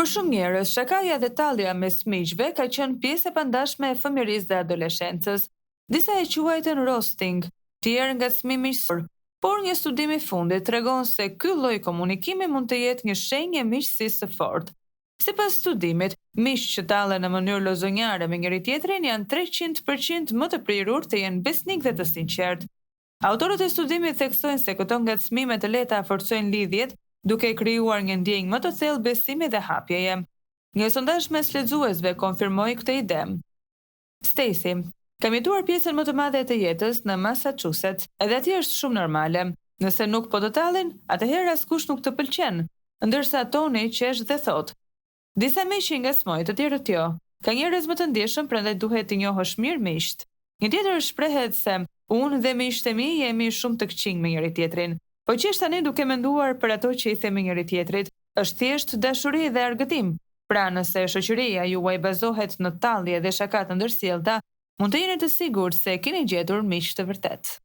Për shumë njerëz, shakaja dhe tallja mes miqve ka qenë pjesë e pandashme e fëmijërisë dhe adoleshencës. Disa e quajtën roasting, tjerë ngacmim miqësor, por një studim i fundit tregon se ky lloj komunikimi mund të jetë një shenjë e miqësisë së fortë. Sipas studimit, miq që tallen në mënyrë lozonjare me njëri tjetrin janë 300% më të prirur të jenë besnik dhe të sinqert. Autorët e studimit theksojnë se këto ngacmime të lehta forcojnë lidhjet, duke krijuar një ndjenjë më të thellë besimi dhe hapjeje. Një sondazh mes lexuesve konfirmoi këtë ide. Stacy: kam jetuar pjesën më të madhe të jetës në Massachusetts, edhe atje është shumë normale. Nëse nuk po të tallin, atëherë askush nuk të pëlqen, ndërsa Tony qesh dhe thot: disa miq që ngacmojnë, të tjerët jo. Ka njerëz më të ndjeshëm, prandaj duhet të njohësh mirë miqt. Një tjetër shprehet se unë dhe miqtë e mi jemi shumë të këqinj me njëri tjetrin. Po qesh tani duke menduar për ato që i themi njëri tjetrit, është thjesht dashuri dhe argëtim. Pra nëse shoqëria juaj bazohet në tallje dhe shaka të ndërsjellta, mund të jeni të sigurt se keni gjetur miq të vërtet.